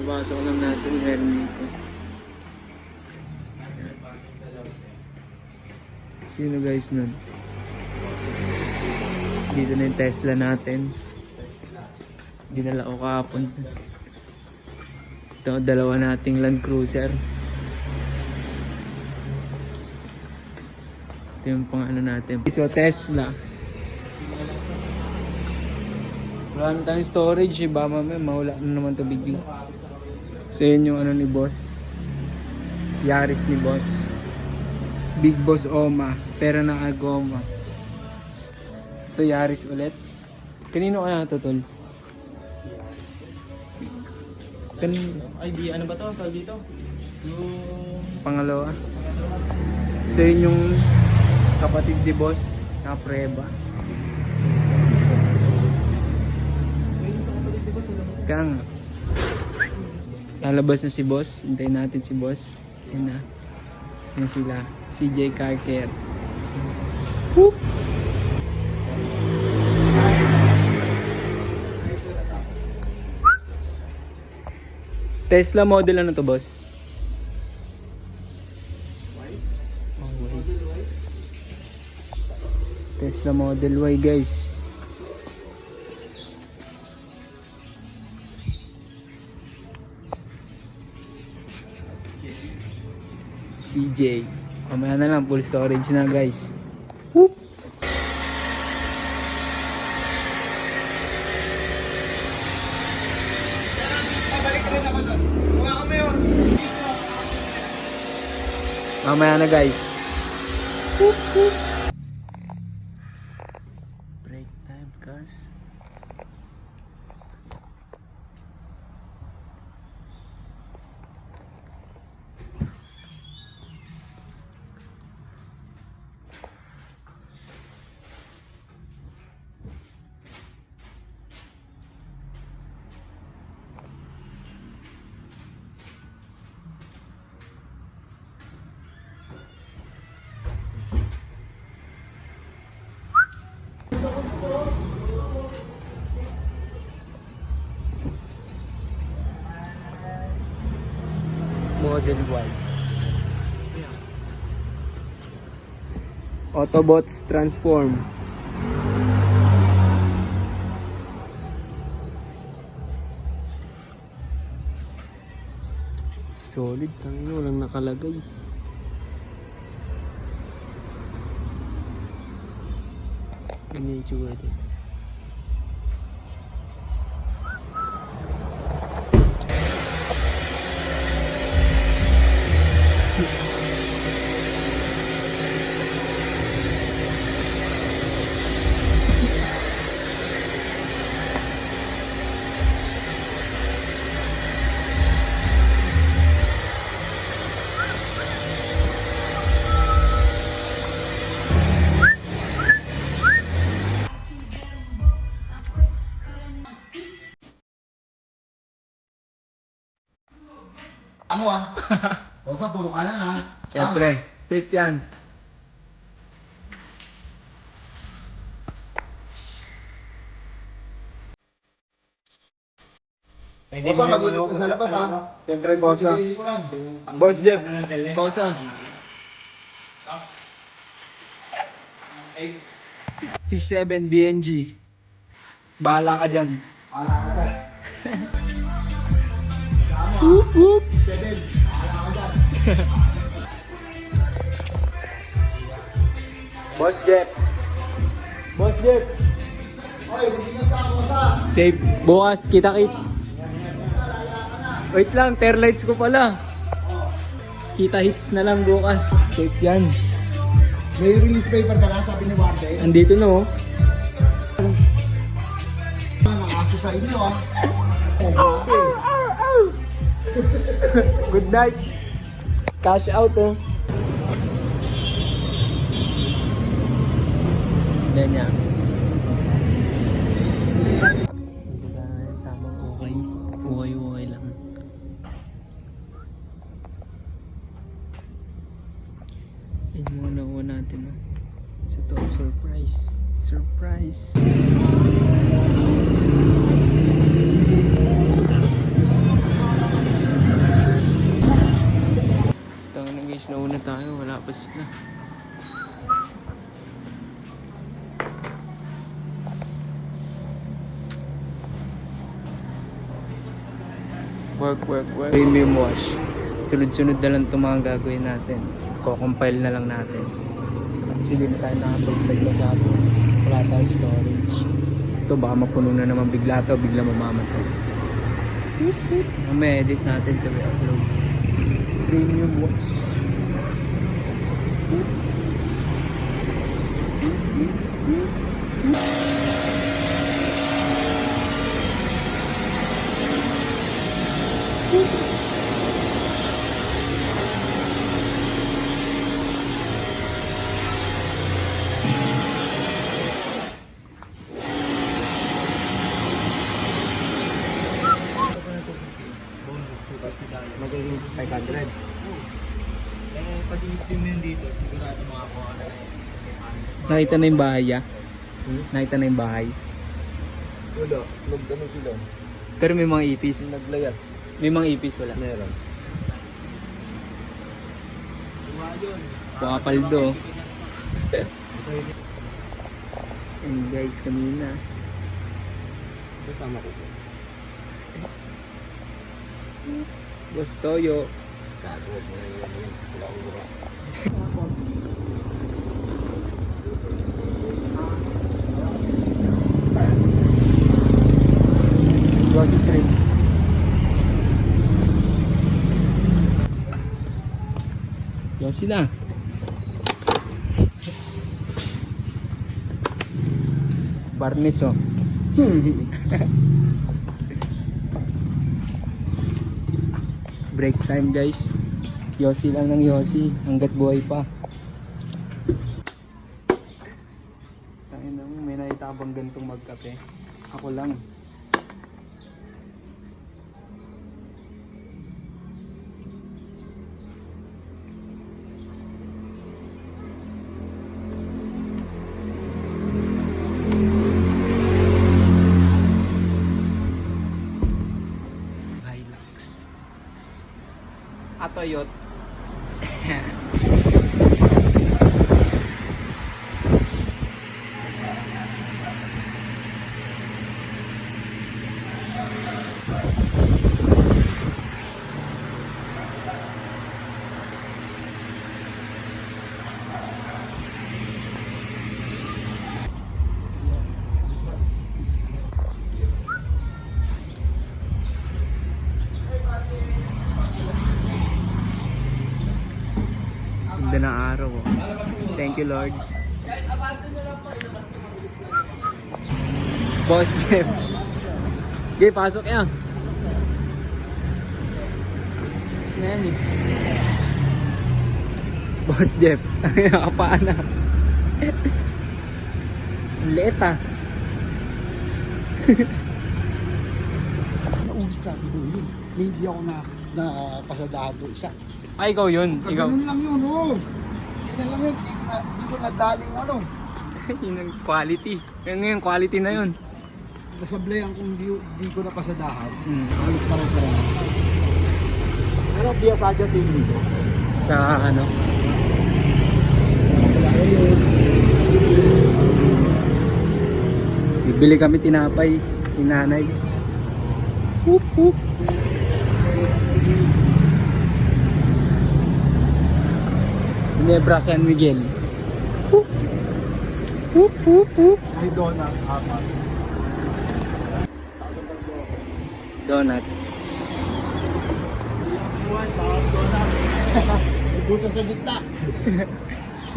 Papasok lang natin meron dito. Sino guys nun? Dito na yung Tesla natin. Dinala ko kahapon. Ito, dalawa nating Land Cruiser. Ito yung pang ano natin. So Tesla. Wala na tayong storage, iba mamaya mawala na naman ito bigla. So yun yung ano ni boss. Yaris ni boss. Big Boss Oma, pera ng Agoma. Ito Yaris ulit. Kanino kaya ito tol? Ay, ano ba to? Tawag dito? Yung Pangalawa. So yun yung kapatid ni boss, Kapreba. Kaya nga. Lalabas na si boss. Hintayin natin si boss. Yan na. Yan sila. CJ Car Care. Woo! Tesla model ano to boss? Tesla Model Y guys. CJ. Mamaya na lang, full storage na guys. Whoop! Mamaya na guys. Whoop, whoop. Break time guys. Model Y. Autobots transform. Solid, tangino lang nakalagay. Ganyan yung tsura din. Ano ah? Huwag ka, puro ka lang ah. Siyempre, fit yan. Bosa, mag-inok sa labas ha. Siyempre, Bosa. Boss Jeff. Bosa. 67 BNG. Bahala ka dyan. Whoop whoop. Boss Jeff. Boss Jeff. Save. Bukas, kita kits. Wait lang, tail lights ko pala. Kita hits na lang bukas. Safe yan. May release paper ka na, sabi ni Warden. Andito na oh. Nakaso sa inyo ah. Good night. Cash out oh. Ganyan. Tamang okay. Okay lang. Yan mga nakuha natin oh. Kasi ito surprise. Surprise. Nauna tayo, wala pa sila. Work. Premium wash. Sunod-sunod na lang itong mga gagawin natin. Ko-compile na lang natin. Kasi hindi na tayo nakapag-play masyado. Wala tayong storage. Ito baka mapuno na naman bigla to, bigla mamamatay. May edit natin sa upload. Premium wash. Magiging 500. Pag i-stream mo yun dito, sigurado makakuha ka na yun. Nakita na yung bahay ah. Nakita na yung bahay. Wala, nag-ano sila. Pero may mga ipis. Naglayas. May mga ipis wala. Meron. Pumapaldo. And guys, kanina. Kasama ko po. Boss Toyo. Gagawin mo na yun. Wala ko ba? Glossy cream. Glossy na. Barnes oh. Break time guys. Yossi lang ng Yossi hanggat buhay pa. Tayo nang may naitabang gantong magkape. Ako lang. Hilux. Atoyot. Ganda ng araw oh. Thank you Lord. Boss Jeff. Okay, pasok yan. Ngayon eh. Boss Jeff. Nakapaan na. Liit ah. Naulit sabi ko yun. Hindi ako nakapasadahan doon isa. Ay, ikaw yun. Ikaw. Ganun lang yun, oh. Yan lang yun. Di ko nadaling ano. Yun ang quality. Yun yung quality na yun. Nasablayan kung di ko napasadahan. Hmm. Halos pa rin pala. Pero biyasa dyan sa inyo dito. Sa ano. Bibili kami tinapay. Inanay. Whoop whoop. Ginebra San Miguel. Whoop. Whoop whoop whoop. May donut, apat. Donut. Buwan, bawang donut. May butas sa gitna.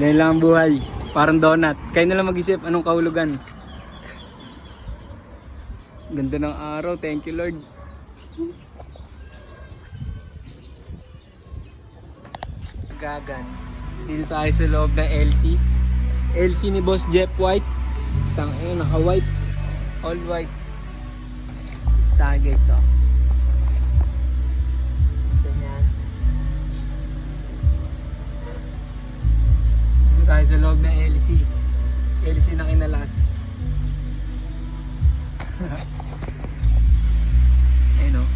Yan lang ang buhay. Parang donut. Kayo na lang mag-isip anong kahulugan. Ganda ng araw. Thank you Lord. Gagan. Dito tayo sa loob ng LC. LC ni Boss Jeff White. Tangina, naka-white. All white. Dito tayo guys oh. Ganyan. Dito tayo sa loob ng LC. LC na kinalas. Ayun oh.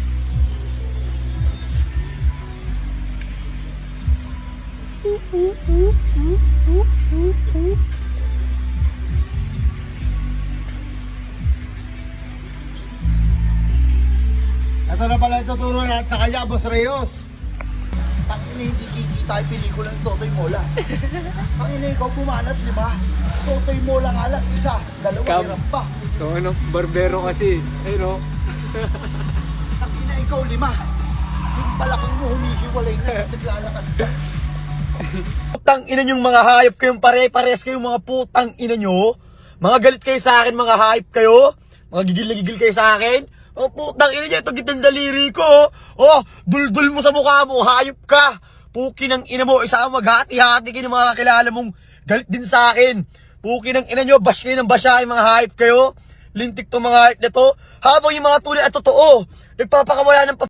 Ito na pala ituturo natin sa kanya, Boss Reyes. Tangina, hindi kikita yung pelikula ng Totoy Mola. Tangina, ikaw pumanat 5. Totoy Mola nga lang, 1, 2, Scam. hirap pa. So ano, barbero kasi. Ayun o. Tangina, ikaw 5. Yung balakang mo humihiwalay na, naglalakad pa. Putang ina nyong mga hayop kayong pare-pares kayong mga putang ina nyo. Mga galit kayo sa akin, mga hayop kayo. Mga gigil na gigil kayo sa akin. Mga putang ina nyo, ito gitang daliri ko. Oh, duldul mo sa mukha mo, hayop ka. Puki ng ina mo, isa kang maghati-hati kayo ng mga kakilala mong galit din sa akin. Puki ng ina nyo, bash kayo ng basya, yung mga hayop kayo. Lintik to mga hayop na to. Habang yung mga tunay at totoo, nagpapakawala ng